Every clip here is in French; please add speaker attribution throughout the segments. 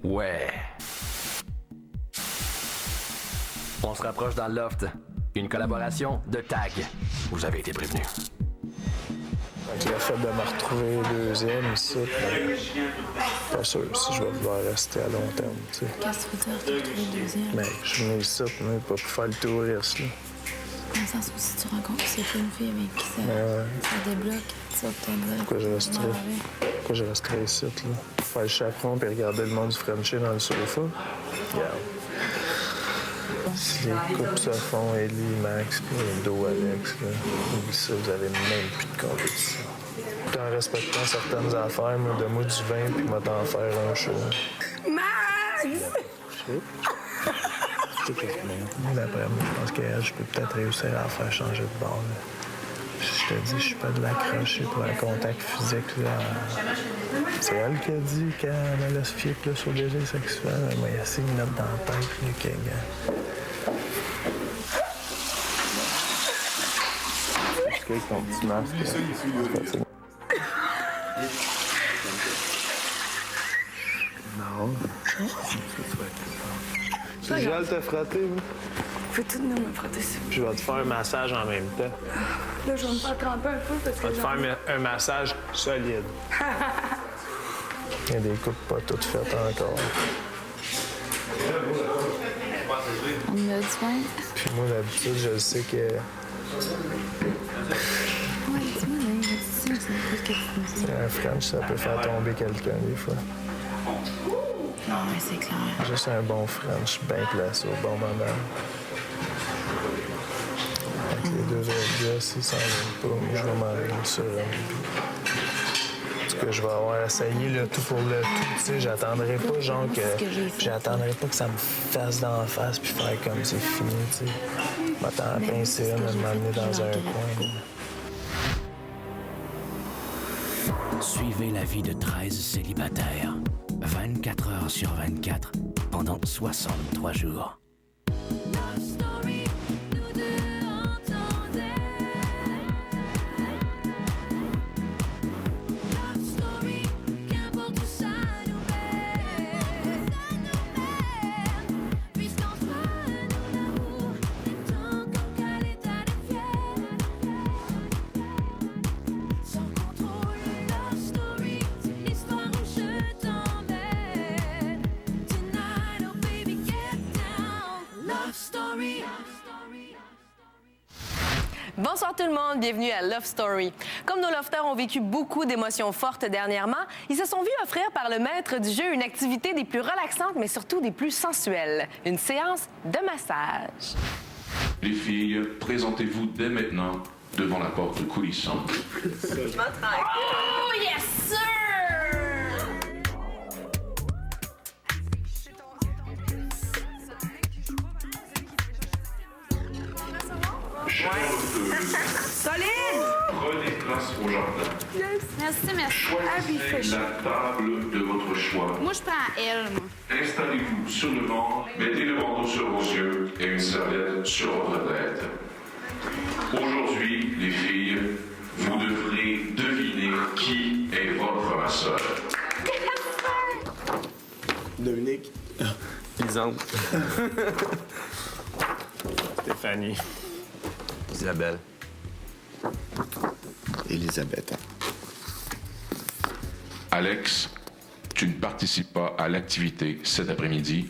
Speaker 1: Ouais. On se rapproche dans le loft. Une collaboration de Tag. Vous avez été prévenus.
Speaker 2: Avec le fait de me retrouver deuxième ici, pas sûr si je vais vouloir rester à long terme. Tu sais.
Speaker 3: Qu'est-ce que tu veux dire, te retrouver deuxième?
Speaker 2: Mais je suis venu ici, mais pas pour faire le touriste. Là.
Speaker 3: Dans le sens où si tu rencontres, c'est pas une fille avec qui ça débloque, tu vas peut-être dire.
Speaker 2: Pourquoi je resterais ici, là? Faire le chaperon puis regarder le monde du Frenchie dans le sofa? Regarde. Si les coupes se font, Ellie, Max, puis Do, Alex, là, oublie ça, vous avez même plus de compétition. Tout en respectant certaines affaires, moi, donne-moi du vin, puis moi t'en faire un show.
Speaker 3: Max!
Speaker 2: D'après moi, je pense que je peux peut-être réussir à la faire changer de bord. Là. Je te dis, je suis pas de l'accrocher pour un contact physique. Là. C'est elle qui a dit qu'elle allait se fier plus au désir sexuel. Elle m'a essayé de mettre dans la tête là, que, avec ton petit masque. Non. C'est génial de te frotter, oui.
Speaker 3: Faut tout de nous me frotter ça.
Speaker 2: Je vais te faire un massage en même temps.
Speaker 3: Là, je vais me faire tremper un peu parce que.
Speaker 2: Je vais te faire un massage solide. Il y a des coupes pas toutes faites encore.
Speaker 3: On me a du vin.
Speaker 2: Puis moi, d'habitude, je sais que.
Speaker 3: Ouais, dis-moi, là, c'est ce que tu me dis.
Speaker 2: Un French, ça peut faire tomber quelqu'un, des fois.
Speaker 3: Ah, ouais, c'est clair.
Speaker 2: Juste un bon French, bien placé au bon moment. Avec les deux autres gars, s'ils s'en viennent pas, moi, je vais m'en aller sur parce que je vais avoir essayé le tout pour le tout. Tu sais, j'attendrai pas, genre, j'attendrai pas que ça me fasse d'en face puis faire comme c'est fini, tu sais. M'attends à pincer une, m'emmener dans un coin.
Speaker 4: Suivez la vie de 13 célibataires, 24 heures sur 24, pendant 63 jours.
Speaker 5: Bonsoir tout le monde, bienvenue à Love Story. Comme nos lofters ont vécu beaucoup d'émotions fortes dernièrement, ils se sont vus offrir par le maître du jeu une activité des plus relaxantes, mais surtout des plus sensuelles, une séance de massage.
Speaker 6: Les filles, présentez-vous dès maintenant devant la porte coulissante.
Speaker 5: Oh, yes, sir!
Speaker 6: Solide! Prenez place au jardin.
Speaker 3: Yes. Merci.
Speaker 6: Choisissez la table de votre choix.
Speaker 3: Moi, je prends elle, moi.
Speaker 6: Installez-vous sur le banc, mettez le bandeau sur vos yeux et une serviette sur votre tête. Aujourd'hui, les filles, vous devrez deviner qui est votre masseur.
Speaker 7: Dominique.
Speaker 2: Lisande. Stéphanie.
Speaker 1: Isabelle.
Speaker 7: Elisabeth.
Speaker 6: Alex, tu ne participes pas à l'activité cet après-midi.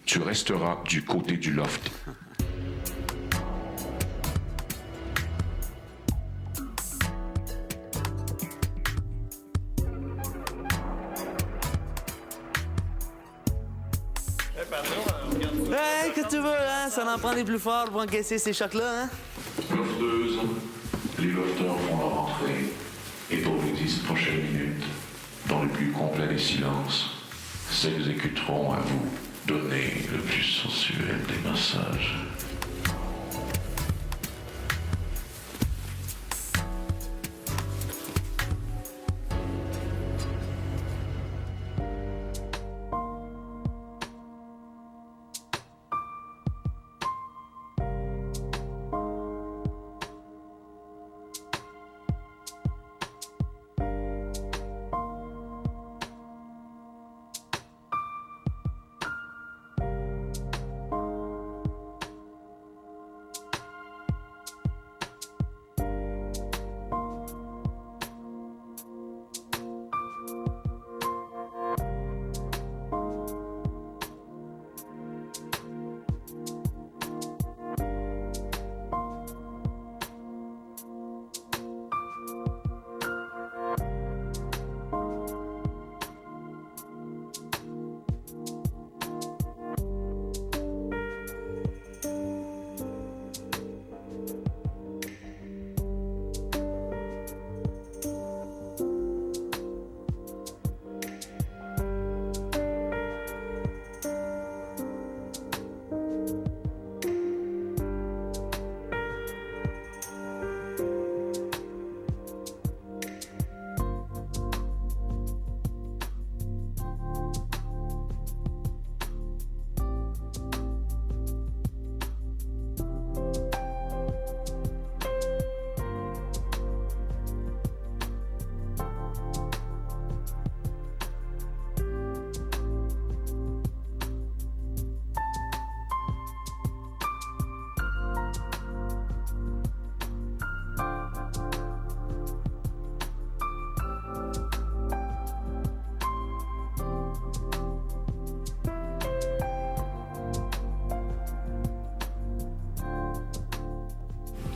Speaker 6: Tu resteras du côté du loft.
Speaker 8: Hey, que tu veux, hein? Ça en prend des plus forts pour encaisser ces chocs-là, hein?
Speaker 6: Lofteuse, les lofteurs vont leur entrée. Et pour les 10 prochaines minutes, dans le plus complet des silences, s'exécuteront à vous donner le plus sensuel des massages.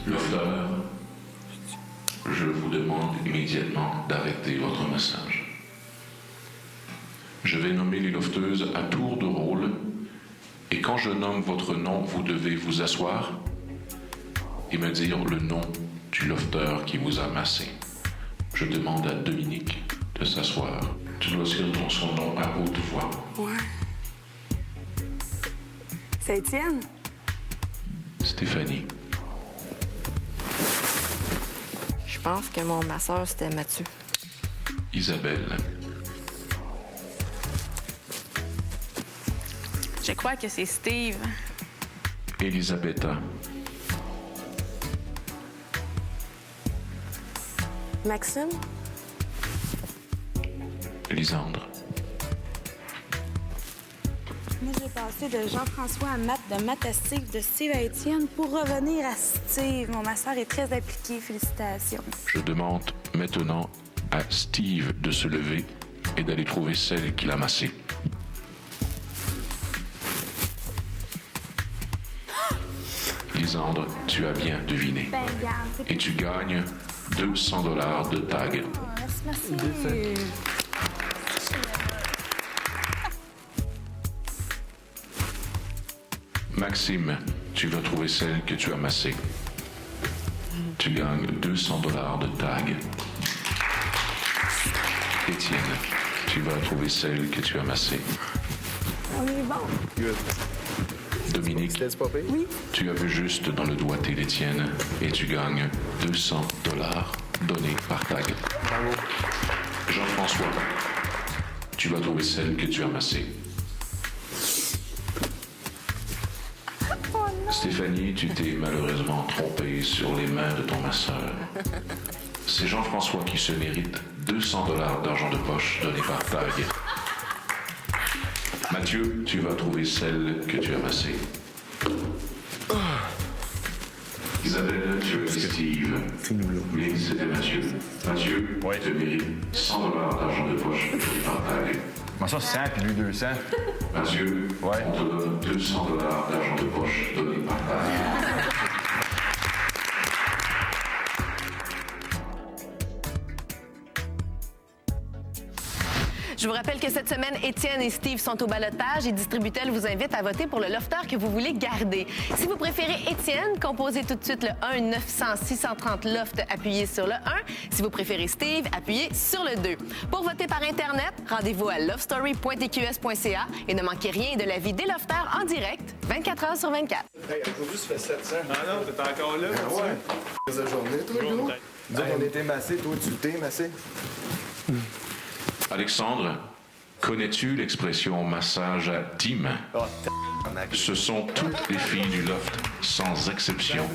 Speaker 6: Lofteur, je vous demande immédiatement d'arrêter votre massage. Je vais nommer les lofteuses à tour de rôle et quand je nomme votre nom, vous devez vous asseoir et me dire le nom du lofteur qui vous a massé. Je demande à Dominique de s'asseoir. Tu dois dire son nom à haute voix.
Speaker 9: Ouais. C'est Étienne?
Speaker 6: Stéphanie.
Speaker 3: Je pense que mon masseur, c'était Mathieu.
Speaker 6: Isabelle.
Speaker 9: Je crois que c'est Steve.
Speaker 6: Elisabetta.
Speaker 9: Maxime?
Speaker 6: Lisandre.
Speaker 10: Moi, j'ai passé de Jean-François à Matt, de Matt à Steve, de Steve à Étienne pour revenir à Steve. Mon masseur est très appliqué. Félicitations.
Speaker 6: Je demande maintenant à Steve de se lever et d'aller trouver celle qui l'a massé. Lisandre, tu as bien deviné.
Speaker 10: Ben, regarde, c'est
Speaker 6: Et tu gagnes $200 de tag.
Speaker 10: Merci, merci.
Speaker 6: Maxime, tu vas trouver celle que tu as massée. Tu gagnes $200 de tag. Étienne, tu vas trouver celle que tu as massée.
Speaker 10: On est bon.
Speaker 2: Good.
Speaker 6: Dominique,
Speaker 2: C'était pas pire?
Speaker 10: Oui.
Speaker 6: tu as vu juste dans le doigté d'Étienne et tu gagnes $200 donnés par tag.
Speaker 2: Bravo.
Speaker 6: Jean-François, tu vas trouver celle que tu as massée. Stéphanie, tu t'es malheureusement trompée sur les mains de ton masseur. C'est Jean-François qui se mérite $200 d'argent de poche donné par tag. Mathieu, tu vas trouver celle que tu as massée. Isabelle, tu as Steve. Mais c'était Mathieu. Mathieu, tu mérites $100 d'argent de poche donné par tag.
Speaker 11: Comment ça, 100 puis lui 200?
Speaker 6: Mathieu,
Speaker 11: Ouais.
Speaker 6: on te donne $200 d'argent de poche donné par tag.
Speaker 5: Je vous rappelle que cette semaine, Étienne et Steve sont au ballottage et Distributel vous invite à voter pour le lofteur que vous voulez garder. Si vous préférez Étienne, composez tout de suite le 1-900-630-LOFT, appuyez sur le 1. Si vous préférez Steve, appuyez sur le 2. Pour voter par Internet, rendez-vous à lovestory.tqs.ca et ne manquez rien de la vie des lofteurs en direct, 24 heures sur 24.
Speaker 2: Hey, aujourd'hui, ça fait 700.
Speaker 12: Ah non, t'es encore là,
Speaker 2: Ouais. Quelle journée, toi, gros? Nous, on était massés. Toi, tu t'es massé?
Speaker 6: Alexandre, connais-tu l'expression massage à 10 mains? Ce sont toutes les filles du loft, sans exception,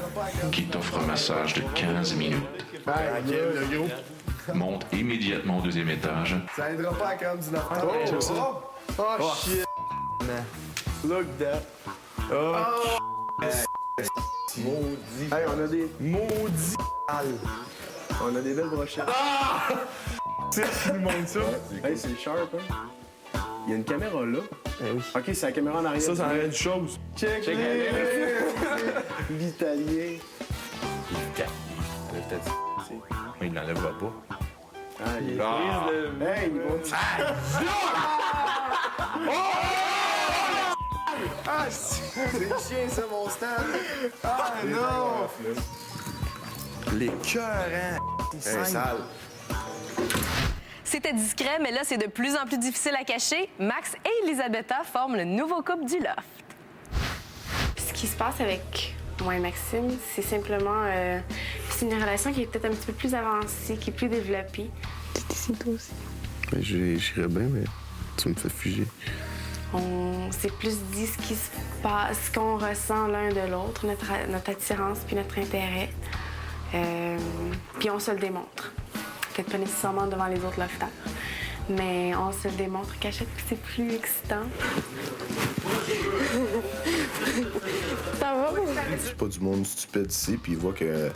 Speaker 6: qui t'offrent un massage de 15 minutes.
Speaker 2: le gros.
Speaker 6: Monte immédiatement au deuxième étage.
Speaker 2: Ça aidera pas à la crème du Nord. Oh, shit. Look that. Oh, maudit. Hey, on a des maudits. On a des belles brochettes. Ah! Tu nous montres ça?
Speaker 12: Hey, c'est sharp, hein? Il y a une caméra là.
Speaker 2: Eh oui.
Speaker 12: OK, c'est la caméra en arrière.
Speaker 2: Ça, ça enlève une chose. Check
Speaker 12: L'italien.
Speaker 11: Il n'enlèvera pas.
Speaker 12: Ah, il est triste, là. Hey, ils vont...
Speaker 2: Ah, c'est chien, ça, mon stand. Ah, non! Les cœurs, hein? C'est sale.
Speaker 5: C'était discret, mais là, c'est de plus en plus difficile à cacher. Max et Elisabetta forment le nouveau couple du loft.
Speaker 9: Ce qui se passe avec moi et Maxime, c'est simplement... c'est une relation qui est peut-être un petit peu plus avancée, qui est plus développée.
Speaker 7: C'est toi aussi. Ben, j'irais bien, mais tu me fais figer.
Speaker 9: On s'est plus dit ce qui se passe, ce qu'on ressent l'un de l'autre, notre attirance puis notre intérêt. Puis on se le démontre. Peut-être pas nécessairement devant les autres lofters, mais on se le démontre qu'à chaque fois, c'est plus excitant. Ça va?
Speaker 7: C'est pas du monde stupide ici, puis ils voient que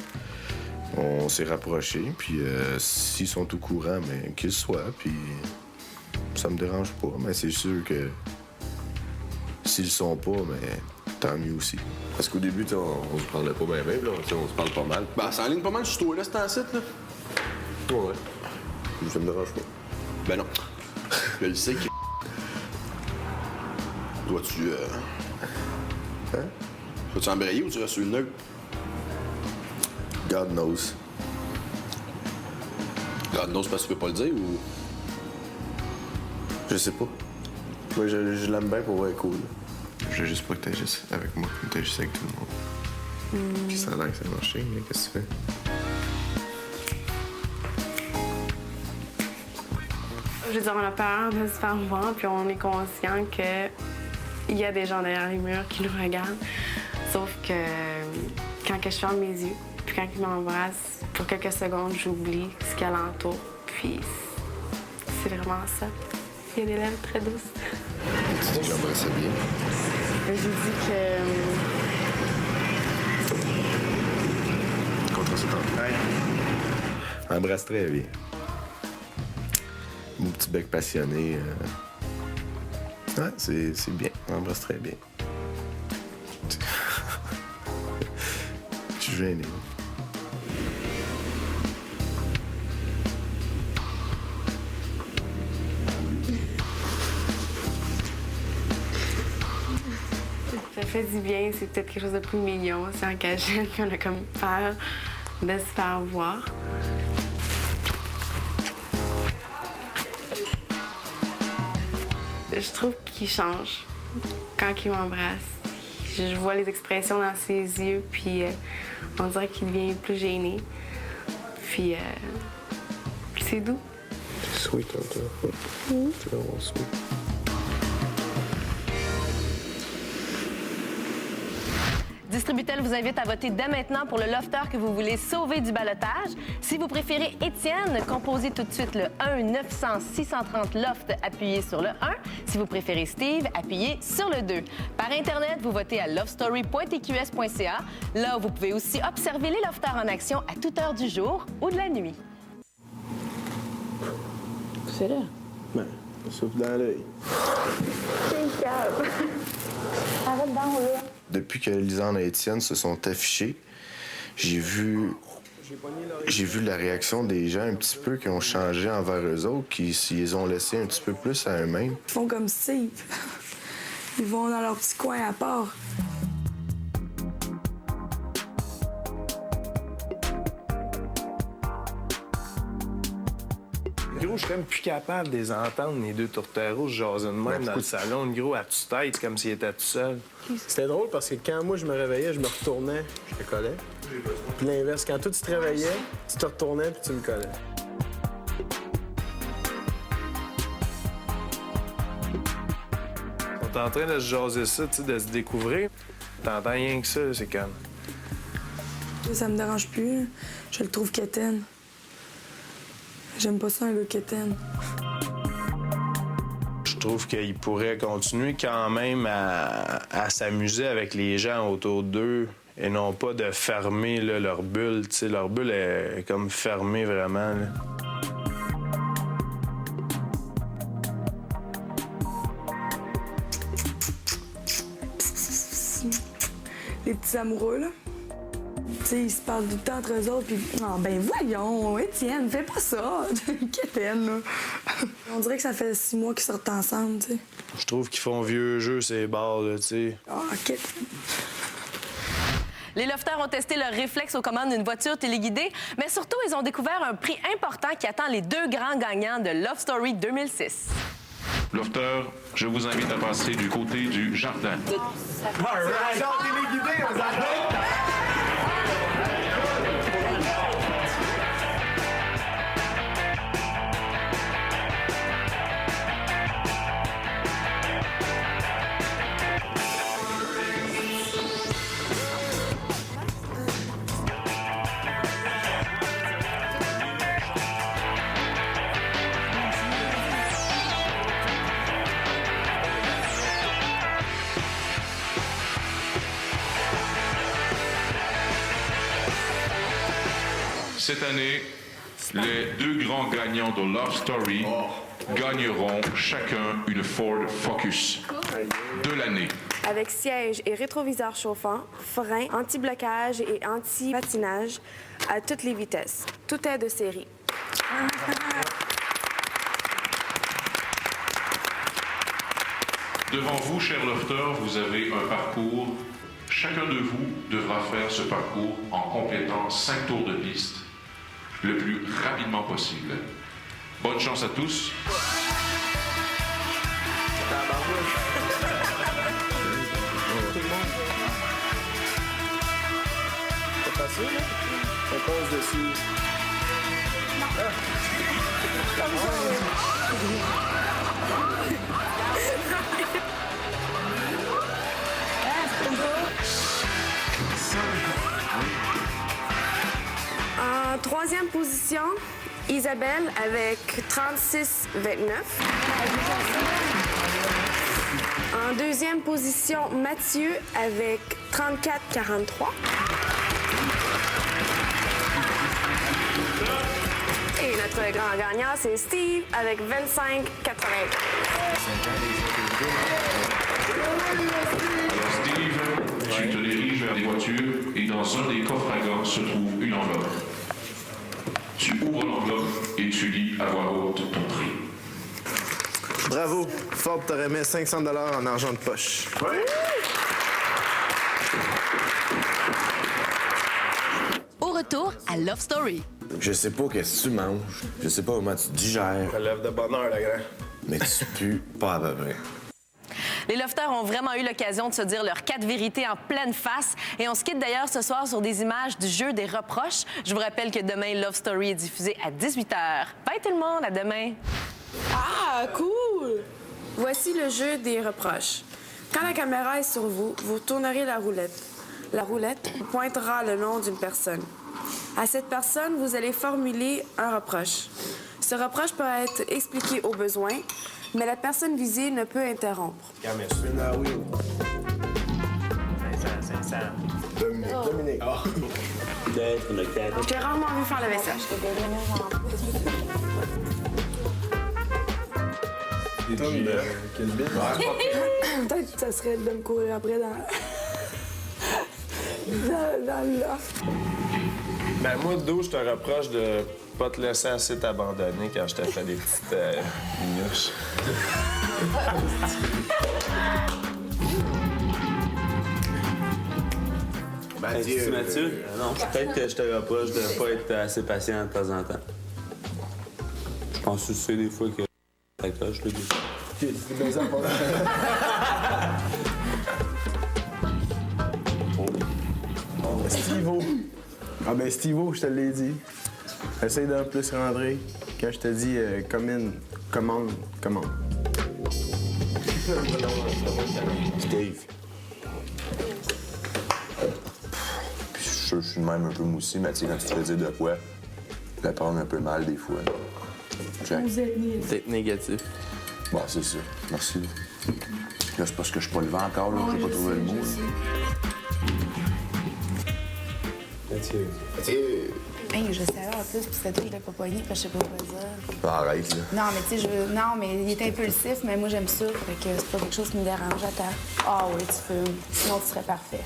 Speaker 7: on s'est rapprochés, puis s'ils sont au courant, mais qu'ils soient, puis ça me dérange pas. Mais c'est sûr que s'ils le sont pas, mais tant mieux aussi. Parce qu'au début, on se parlait pas bien, là. On se parle pas mal.
Speaker 13: Ben, ça enligne pas mal sur toi, là, c'est un site, là.
Speaker 7: Ouais. Ça me dérange pas.
Speaker 13: Ben non. Je le sais que... Dois-tu...
Speaker 7: Hein?
Speaker 13: Dois-tu embrayer ou tu restes sur le neutre?
Speaker 7: God knows.
Speaker 13: God knows parce que tu peux pas le dire ou...
Speaker 7: Je sais pas. Moi, je l'aime bien pour être cool. Je veux juste pas que t'agisses avec moi comme t'agisses avec tout le monde. Puis ça a l'air que ça a marché, mais qu'est-ce que tu fais?
Speaker 9: Je veux dire, on a peur de se faire voir, puis on est conscient qu'il y a des gens derrière les murs qui nous regardent. Sauf que quand je ferme mes yeux, puis quand ils m'embrassent, pour quelques secondes, j'oublie ce qu'il y a alentour. Puis c'est vraiment ça. Il y a des lèvres très douces.
Speaker 7: Tu dis que j'embrassais bien.
Speaker 9: Je dis que...
Speaker 7: Contre ce temps. Embrasse très bien. Mon petit bec passionné. Ouais, c'est bien. On embrasse très bien. Je suis gêné.
Speaker 9: Ça fait du bien, c'est peut-être quelque chose de plus mignon. C'est en cachette, puis on a comme peur de se faire voir. Je trouve qu'il change quand il m'embrasse. Je vois les expressions dans ses yeux, puis on dirait qu'il devient plus gêné. Puis c'est doux.
Speaker 7: C'est sweet, hein, toi. C'est vraiment sweet.
Speaker 5: Distributel vous invite à voter dès maintenant pour le lofter que vous voulez sauver du ballottage. Si vous préférez Étienne, composez tout de suite le 1-900-630-LOFT, appuyez sur le 1. Si vous préférez Steve, appuyez sur le 2. Par Internet, vous votez à lovestory.tqs.ca. Là, vous pouvez aussi observer les lofters en action à toute heure du jour ou de la nuit.
Speaker 12: C'est là. Ben, souffle dans l'œil.
Speaker 10: C'est calme. Arrête d'en rouler.
Speaker 7: Depuis que Lisanne et Étienne se sont affichés, j'ai vu la réaction des gens un petit peu qui ont changé envers eux autres, qui les ont laissés un petit peu plus à eux-mêmes.
Speaker 10: Ils font comme Steve. Ils vont dans leur petit coin à part.
Speaker 2: Gros, je suis comme plus capable de les entendre, les deux tourtereaux jaser de même dans le salon. Le gros à tue-tête, comme s'il était tout seul.
Speaker 12: C'était drôle parce que quand moi je me réveillais, je me retournais, je te collais. Puis l'inverse, quand toi tu te réveillais, tu te retournais puis tu me collais.
Speaker 2: On est en train de se jaser ça, tu sais, de se découvrir. T'entends rien que ça, c'est comme...
Speaker 10: Ça me dérange plus. Je le trouve quétaine. J'aime pas ça, un gars quétaine.
Speaker 2: Je trouve qu'il pourrait continuer quand même à s'amuser avec les gens autour d'eux et non pas de fermer là, leur bulle. Tu sais, leur bulle est comme fermée vraiment. Là.
Speaker 10: Les petits amoureux, là. Tu sais, ils se parlent du temps entre eux autres, puis ah, ben voyons, Étienne, fais pas ça. Quétaine, là. On dirait que ça fait 6 mois qu'ils sortent ensemble, tu sais.
Speaker 2: Je trouve qu'ils font vieux jeu, ces bars, là, tu sais.
Speaker 10: Ah, Quétaine.
Speaker 5: Les lofters ont testé leur réflexe aux commandes d'une voiture téléguidée, mais surtout, ils ont découvert un prix important qui attend les deux grands gagnants de Love Story 2006.
Speaker 6: Lofter, je vous invite à passer du côté du jardin. Cette année, les deux grands gagnants de Love Story gagneront chacun une Ford Focus. de l'année.
Speaker 9: Avec siège et rétroviseur chauffant, frein, anti-blocage et anti-patinage à toutes les vitesses. Tout est de série.
Speaker 6: Devant vous, chers lofters, vous avez un parcours. Chacun de vous devra faire ce parcours en complétant 5 tours de piste le plus rapidement possible. Bonne chance à tous.
Speaker 12: C'est facile, là? On passe dessus. Comme ça,
Speaker 9: En troisième position, Isabelle avec 36,29. En deuxième position, Mathieu avec 34,43. Et notre grand gagnant, c'est Steve avec 25,80.
Speaker 6: Steve, tu te diriges vers les voitures et dans un des coffres à gants se trouve une enveloppe. Tu ouvres l'enveloppe et tu lis à voix haute ton prix.
Speaker 12: Bravo! Ford te remet 500 $ en argent de poche.
Speaker 5: Au retour à Love Story.
Speaker 7: Je sais pas qu'est-ce que tu manges. Je sais pas comment tu digères.
Speaker 12: Relève de bonheur, la grand.
Speaker 7: Mais tu pues pas à peu près.
Speaker 5: Les lofters ont vraiment eu l'occasion de se dire leurs 4 vérités en pleine face. Et on se quitte d'ailleurs ce soir sur des images du jeu des reproches. Je vous rappelle que demain, Love Story est diffusé à 18h. Bye tout le monde, à demain.
Speaker 9: Ah, cool! Voici le jeu des reproches. Quand la caméra est sur vous, vous tournerez la roulette. La roulette pointera le nom d'une personne. À cette personne, vous allez formuler un reproche. Ce reproche peut être expliqué au besoin, mais la personne visée ne peut interrompre.
Speaker 12: Dominique.
Speaker 9: Je t'ai rarement vu faire la vaisselle.
Speaker 10: Peut-être que ça serait de me courir après dans le loft.
Speaker 12: Ben moi, d'où je te reproche de pas te laisser assez t'abandonner quand je t'ai fait des petites minouches.
Speaker 8: Mathieu. Mathieu? Non, peut-être que je te reproche de pas être assez patient de temps en temps. Je pense que c'est des fois que je te dis.
Speaker 12: C'est bien ça, pas Steve-O. Ah ben Steve-O, je te l'ai dit. Essaye de plus rentrer. Quand je te dis commande.
Speaker 11: Steve. Puis je suis de même un peu moussi, mais tu sais, quand tu te fais dire de quoi, je la prends un peu mal des fois. Jack.
Speaker 10: Vous êtes négatif.
Speaker 12: T'es négatif.
Speaker 11: Bon, c'est ça. Merci. Là, c'est parce que je suis pas le vent encore, là. J'ai pas trouvé le mot.
Speaker 13: Mathieu.
Speaker 3: Hey, je savais en plus, puis c'était tout, je l'ai pas pogné, parce que je sais pas quoi dire.
Speaker 11: Arrête, là.
Speaker 3: Non, mais tu sais, Non, mais il est impulsif, mais moi, j'aime ça. Fait que c'est pas quelque chose qui me dérange. Attends. Ah oui, tu fumes. Sinon, tu serais parfait.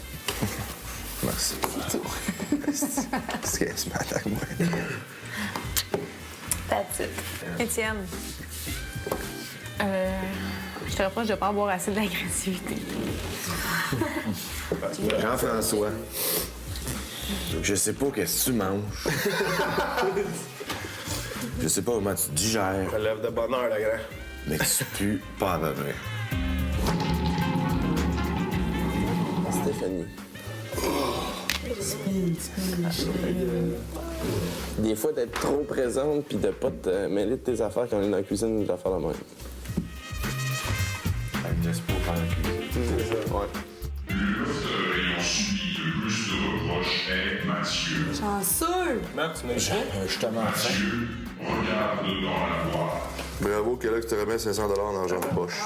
Speaker 11: Merci.
Speaker 3: C'est tout.
Speaker 11: Qu'est-ce qu'elle se met avec moi?
Speaker 5: That's it. Étienne.
Speaker 3: Je te reproche de pas avoir assez d'agressivité.
Speaker 7: Jean-François. Je sais pas qu'est-ce que tu manges. Je sais pas comment tu digères.
Speaker 12: Relève de bonheur, la grand.
Speaker 7: Mais tu pues pas à peu près.
Speaker 14: Stéphanie. Des fois, d'être trop présente puis de pas te mêler de tes affaires quand on est dans la cuisine ou d'affaires la même.
Speaker 11: Elle me laisse pas faire la cuisine.
Speaker 14: C'est ça, ouais.
Speaker 6: Ayant subi le plus de reproches est Mathieu.
Speaker 10: Chanceux!
Speaker 12: Matt, tu m'as dit?
Speaker 11: Justement,
Speaker 6: Mathieu, regarde dans la voie.
Speaker 7: Bravo, quel que tu remets 500 $ en argent de poche.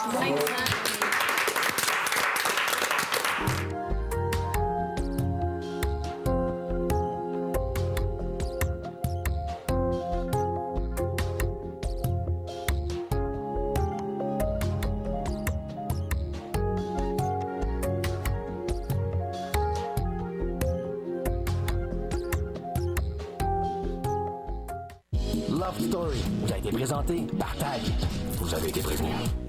Speaker 1: Love Story vous a été présenté par TAG. Vous avez été prévenus.